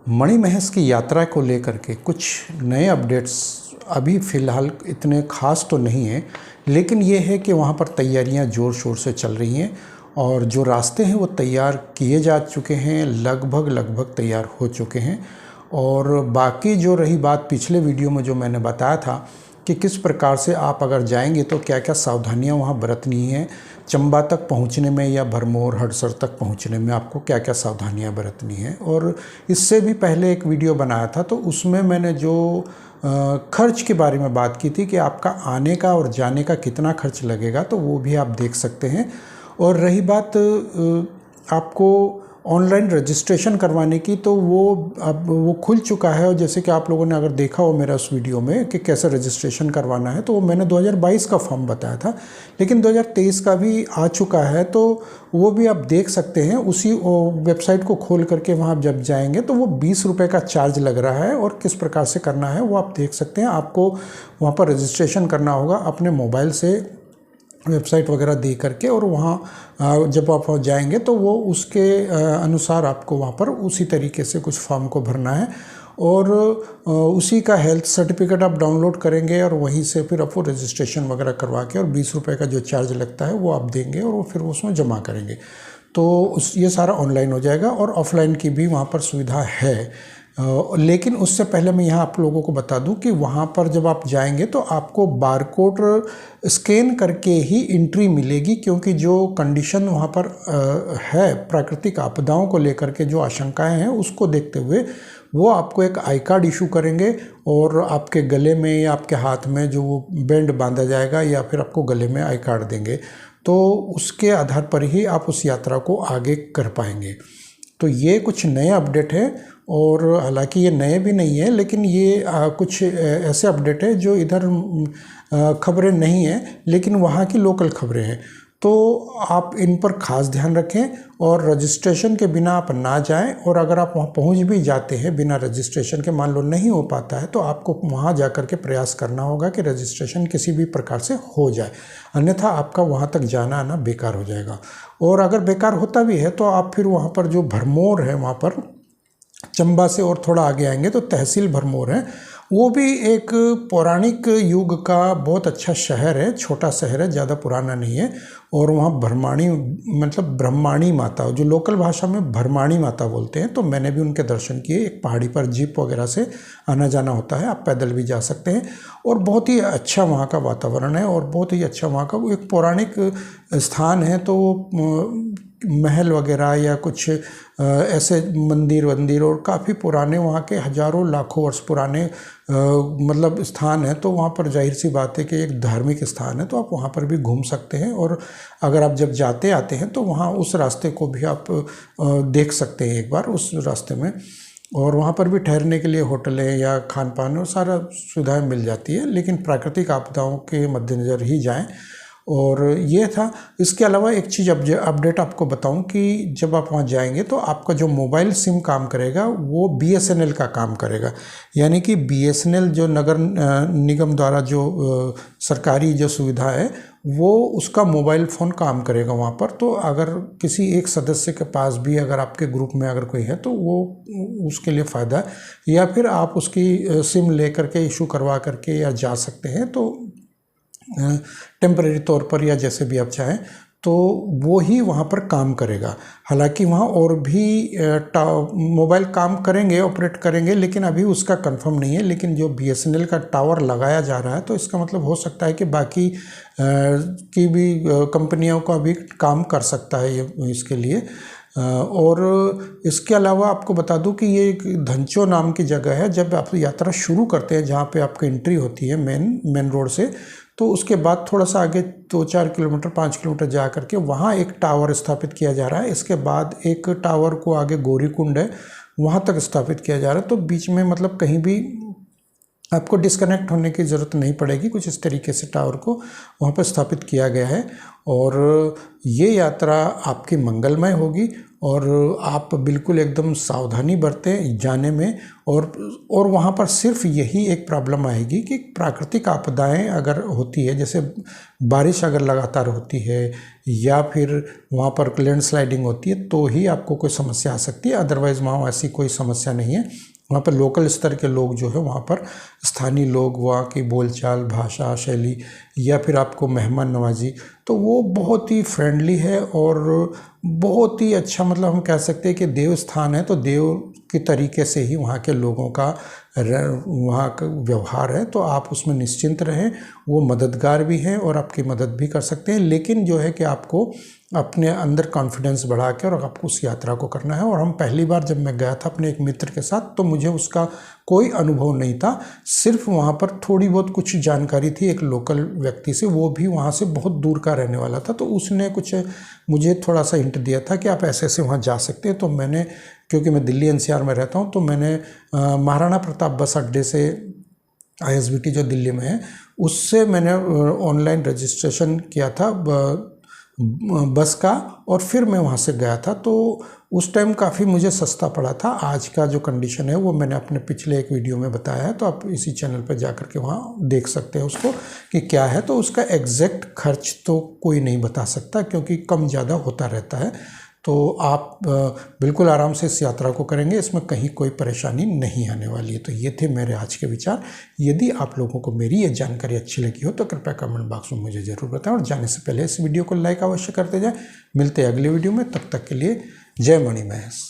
मणिमहेश की यात्रा को लेकर के कुछ नए अपडेट्स अभी फ़िलहाल इतने ख़ास तो नहीं हैं, लेकिन ये है कि वहाँ पर तैयारियाँ ज़ोर शोर से चल रही हैं और जो रास्ते हैं वो तैयार किए जा चुके हैं, लगभग तैयार हो चुके हैं। और बाकी जो रही बात पिछले वीडियो में जो मैंने बताया था कि किस प्रकार से आप अगर जाएंगे तो क्या क्या सावधानियां वहां बरतनी है, चंबा तक पहुंचने में या भरमौर हड़सर तक पहुंचने में आपको क्या क्या सावधानियां बरतनी है। और इससे भी पहले एक वीडियो बनाया था तो उसमें मैंने जो खर्च के बारे में बात की थी कि आपका आने का और जाने का कितना खर्च लगेगा, तो वो भी आप देख सकते हैं। और रही बात आपको ऑनलाइन रजिस्ट्रेशन करवाने की, तो वो अब वो खुल चुका है। और जैसे कि आप लोगों ने अगर देखा हो मेरा उस वीडियो में कि कैसे रजिस्ट्रेशन करवाना है, तो वो मैंने 2022 का फॉर्म बताया था, लेकिन 2023 का भी आ चुका है, तो वो भी आप देख सकते हैं। उसी वेबसाइट को खोल करके वहाँ जब जाएंगे तो वो 20 रुपये का चार्ज लग रहा है और किस प्रकार से करना है वो आप देख सकते हैं। आपको वहाँ पर रजिस्ट्रेशन करना होगा अपने मोबाइल से, वेबसाइट वगैरह दे करके, और वहाँ जब आप जाएंगे तो वो उसके अनुसार आपको वहाँ पर उसी तरीके से कुछ फॉर्म को भरना है और उसी का हेल्थ सर्टिफिकेट आप डाउनलोड करेंगे और वहीं से फिर आप वो रजिस्ट्रेशन वगैरह करवा के और 20 रुपये का जो चार्ज लगता है वो आप देंगे और वो फिर उसमें जमा करेंगे। तो ये सारा ऑनलाइन हो जाएगा और ऑफलाइन की भी वहाँ पर सुविधा है। लेकिन उससे पहले मैं यहाँ आप लोगों को बता दूं कि वहाँ पर जब आप जाएंगे तो आपको बारकोड स्कैन करके ही एंट्री मिलेगी, क्योंकि जो कंडीशन वहाँ पर है प्राकृतिक आपदाओं को लेकर के जो आशंकाएं हैं उसको देखते हुए वो आपको एक आई कार्ड इशू करेंगे और आपके गले में या आपके हाथ में जो वो बैंड बांधा जाएगा या फिर आपको गले में आई कार्ड देंगे, तो उसके आधार पर ही आप उस यात्रा को आगे कर पाएंगे। तो ये कुछ नए अपडेट है, और हालांकि ये नए भी नहीं है, लेकिन ये कुछ ऐसे अपडेट है जो इधर खबरें नहीं हैं लेकिन वहाँ की लोकल खबरें हैं। तो आप इन पर खास ध्यान रखें और रजिस्ट्रेशन के बिना आप ना जाएं। और अगर आप वहाँ पहुँच भी जाते हैं बिना रजिस्ट्रेशन के, मान लो नहीं हो पाता है, तो आपको वहाँ जा कर के प्रयास करना होगा कि रजिस्ट्रेशन किसी भी प्रकार से हो जाए, अन्यथा आपका वहाँ तक जाना आना बेकार हो जाएगा। और अगर बेकार होता भी है तो आप फिर वहाँ पर जो भरमौर है, वहाँ पर चंबा से और थोड़ा आगे आएंगे तो तहसील भरमौर है, वो भी एक पौराणिक युग का बहुत अच्छा शहर है, छोटा शहर है, ज़्यादा पुराना नहीं है। और वहाँ भरमाणी मतलब ब्रह्माणी माता, जो लोकल भाषा में भरमाणी माता बोलते हैं, तो मैंने भी उनके दर्शन किए। एक पहाड़ी पर जीप वगैरह से आना जाना होता है, आप पैदल भी जा सकते हैं। और बहुत ही अच्छा वहाँ का वातावरण है और बहुत ही अच्छा वहाँ का एक पौराणिक स्थान है। तो महल वगैरह या कुछ ऐसे मंदिर और काफ़ी पुराने, वहाँ के हजारों लाखों वर्ष पुराने मतलब स्थान है। तो वहाँ पर जाहिर सी बात है कि एक धार्मिक स्थान है, तो आप वहाँ पर भी घूम सकते हैं। और अगर आप जब जाते आते हैं तो वहाँ उस रास्ते को भी आप देख सकते हैं एक बार उस रास्ते में। और वहाँ पर भी ठहरने के लिए होटलें या खान पान और सारा सुविधाएं मिल जाती है, लेकिन प्राकृतिक आपदाओं के मद्देनज़र ही जाएं। और ये था। इसके अलावा एक चीज़ अपडेट आपको बताऊं कि जब आप वहाँ जाएंगे तो आपका जो मोबाइल सिम काम करेगा वो BSNL का काम करेगा, यानी कि BSNL जो नगर निगम द्वारा जो सरकारी जो सुविधा है वो उसका मोबाइल फ़ोन काम करेगा वहाँ पर। तो अगर किसी एक सदस्य के पास भी अगर आपके ग्रुप में अगर कोई है तो वो उसके लिए फ़ायदा है, या फिर आप उसकी सिम ले करके इशू करवा करके या जा सकते हैं, तो टेम्परेरी तौर पर या जैसे भी आप चाहें, तो वो ही वहाँ पर काम करेगा। हालांकि वहाँ और भी मोबाइल काम करेंगे, ऑपरेट करेंगे, लेकिन अभी उसका कंफर्म नहीं है। लेकिन जो BSNL का टावर लगाया जा रहा है तो इसका मतलब हो सकता है कि बाकी की भी कंपनियों का भी काम कर सकता है ये इसके लिए। और इसके अलावा आपको बता दूं कि ये एक धंचो नाम की जगह है। जब आप यात्रा शुरू करते हैं, जहाँ पे आपकी एंट्री होती है मेन रोड से, तो उसके बाद थोड़ा सा आगे 2-4 किलोमीटर 5 किलोमीटर जा करके वहाँ एक टावर स्थापित किया जा रहा है। इसके बाद एक टावर को आगे गौरीकुंड है, वहाँ तक स्थापित किया जा रहा है। तो बीच में मतलब कहीं भी आपको डिस्कनेक्ट होने की ज़रूरत नहीं पड़ेगी। कुछ इस तरीके से टावर को वहाँ पर स्थापित किया गया है और ये यात्रा आपकी मंगलमय होगी। और आप बिल्कुल एकदम सावधानी बरतें जाने में। और वहाँ पर सिर्फ यही एक प्रॉब्लम आएगी कि प्राकृतिक आपदाएं अगर होती है, जैसे बारिश अगर लगातार होती है या फिर वहाँ पर लैंडस्लाइडिंग होती है, तो ही आपको कोई समस्या आ सकती है। अदरवाइज़ वहाँ ऐसी कोई समस्या नहीं है। वहाँ पर लोकल स्तर के लोग जो है, वहाँ पर स्थानीय लोग, वहाँ की बोलचाल, भाषा शैली या फिर आपको मेहमान नवाजी, तो वो बहुत ही फ्रेंडली है और बहुत ही अच्छा, मतलब हम कह सकते हैं कि देव स्थान है, तो देव के तरीके से ही वहाँ के लोगों का वहाँ का व्यवहार है। तो आप उसमें निश्चिंत रहें, वो मददगार भी हैं और आपकी मदद भी कर सकते हैं। लेकिन जो है कि आपको अपने अंदर कॉन्फिडेंस बढ़ा के और आपको उस यात्रा को करना है। और हम पहली बार जब मैं गया था अपने एक मित्र के साथ, तो मुझे उसका कोई अनुभव नहीं था। सिर्फ वहाँ पर थोड़ी बहुत कुछ जानकारी थी एक लोकल व्यक्ति से, वो भी वहाँ से बहुत दूर का रहने वाला था, तो उसने कुछ मुझे थोड़ा सा हिंट दिया था कि आप ऐसे ऐसे वहाँ जा सकते हैं। तो मैंने, क्योंकि मैं दिल्ली NCR में रहता हूँ, तो मैंने महाराणा प्रताप बस अड्डे से ISBT जो दिल्ली में है, उससे मैंने ऑनलाइन रजिस्ट्रेशन किया था बस का, और फिर मैं वहाँ से गया था। तो उस टाइम काफ़ी मुझे सस्ता पड़ा था। आज का जो कंडीशन है वो मैंने अपने पिछले एक वीडियो में बताया है, तो आप इसी चैनल पर जा कर के वहाँ देख सकते हैं उसको कि क्या है। तो उसका एग्जैक्ट खर्च तो कोई नहीं बता सकता, क्योंकि कम ज़्यादा होता रहता है। तो आप बिल्कुल आराम से इस यात्रा को करेंगे, इसमें कहीं कोई परेशानी नहीं आने वाली है। तो ये थे मेरे आज के विचार। यदि आप लोगों को मेरी ये जानकारी अच्छी लगी हो तो कृपया कमेंट बॉक्स में मुझे ज़रूर बताएं, और जाने से पहले इस वीडियो को लाइक अवश्य करते जाएं। मिलते हैं अगले वीडियो में, तब तक के लिए जय मणि महेश।